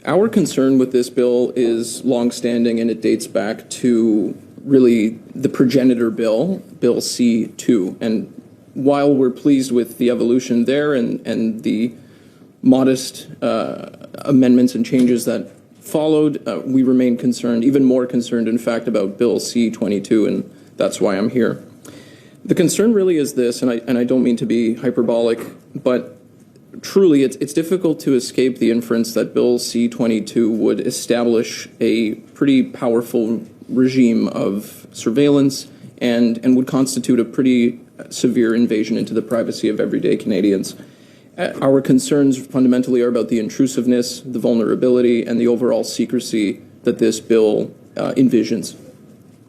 Our concern with this bill is longstanding, and it dates back to really the progenitor bill, Bill C-2. And while we're pleased with the evolution there and the modest amendments and changes that followed, we remain concerned, even more concerned, in fact, about Bill C-22, and that's why I'm here. The concern really is this, and I don't mean to be hyperbolic, but truly it's difficult to escape the inference that Bill C-22 would establish a pretty powerful regime of surveillance and would constitute a pretty severe invasion into the privacy of everyday Canadians. Our concerns fundamentally are about the intrusiveness, the vulnerability, and the overall secrecy that this bill envisions.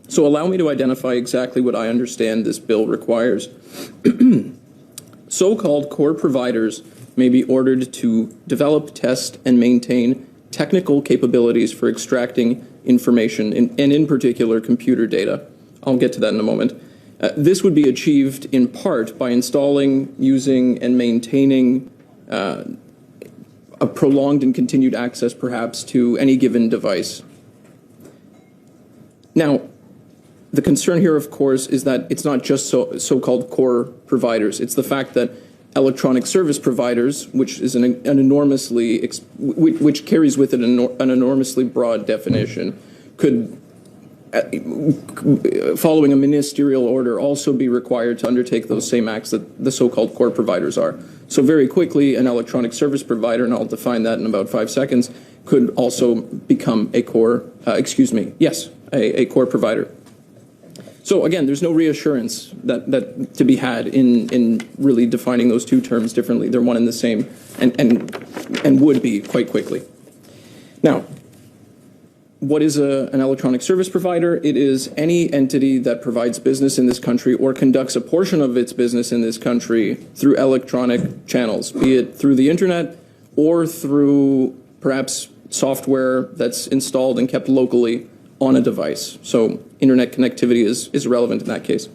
So allow me to identify exactly what I understand this bill requires. So-called core providers may be ordered to develop, test, and maintain technical capabilities for extracting information, and in particular, computer data. I'll get to that in a moment. This would be achieved in part by installing, using, and maintaining a prolonged and continued access, perhaps, to any given device. Now, the concern here, of course, is that it's not just so-called core providers. It's the fact that electronic service providers, which is an enormously, which carries with it an enormously broad definition, could, following a ministerial order, also be required to undertake those same acts that the so-called core providers are. So very quickly, an electronic service provider, and I'll define that in about 5 seconds, could also become a core, a core provider. So again, there's no reassurance that to be had in really defining those two terms differently. They're one and the same, and would be quite quickly. Now, what is an electronic service provider? It is any entity that provides business in this country or conducts a portion of its business in this country through electronic channels, be it through the internet or through perhaps software that's installed and kept locally on a device. So internet connectivity is relevant in that case.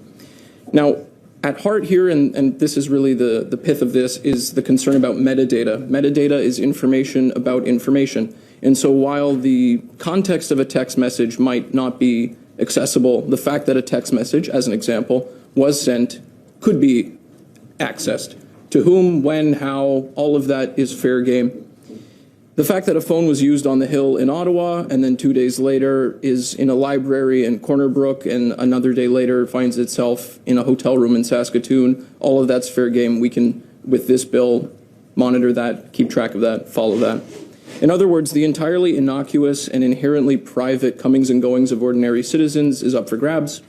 Now, at heart here, and this is really the pith of this, is the concern about metadata. Metadata is information about information. And so while the context of a text message might not be accessible, the fact that a text message, as an example, was sent could be accessed. To whom, when, how, all of that is fair game. The fact that a phone was used on the Hill in Ottawa and then 2 days later is in a library in Corner Brook and another day later finds itself in a hotel room in Saskatoon, all of that's fair game. We can, with this bill, monitor that, keep track of that, follow that. In other words, the entirely innocuous and inherently private comings and goings of ordinary citizens is up for grabs.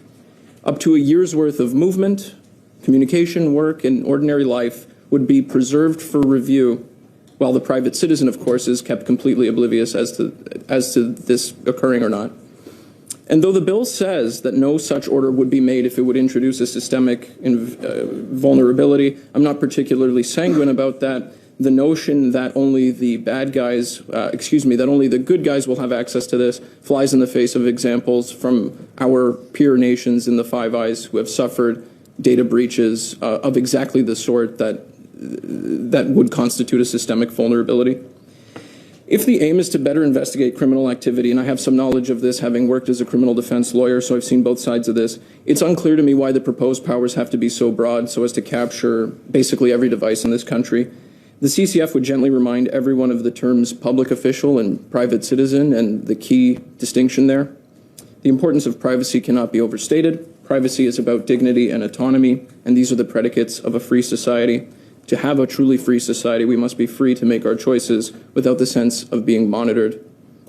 Up to a year's worth of movement, communication, work, and ordinary life would be preserved for review, while the private citizen, of course, is kept completely oblivious as to this occurring or not. And though the bill says that no such order would be made if it would introduce a systemic vulnerability, I'm not particularly sanguine about that. The notion that only the bad guys, that only the good guys will have access to this flies in the face of examples from our peer nations in the Five Eyes who have suffered data breaches of exactly the sort that would constitute a systemic vulnerability. If the aim is to better investigate criminal activity, and I have some knowledge of this having worked as a criminal defense lawyer, so I've seen both sides of this, it's unclear to me why the proposed powers have to be so broad so as to capture basically every device in this country. The CCF would gently remind everyone of the terms public official and private citizen and the key distinction there. The importance of privacy cannot be overstated. Privacy is about dignity and autonomy, and these are the predicates of a free society. To have a truly free society, we must be free to make our choices without the sense of being monitored,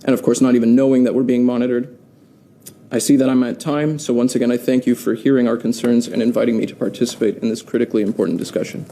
and of course not even knowing that we're being monitored. I see that I'm at time, so once again I thank you for hearing our concerns and inviting me to participate in this critically important discussion.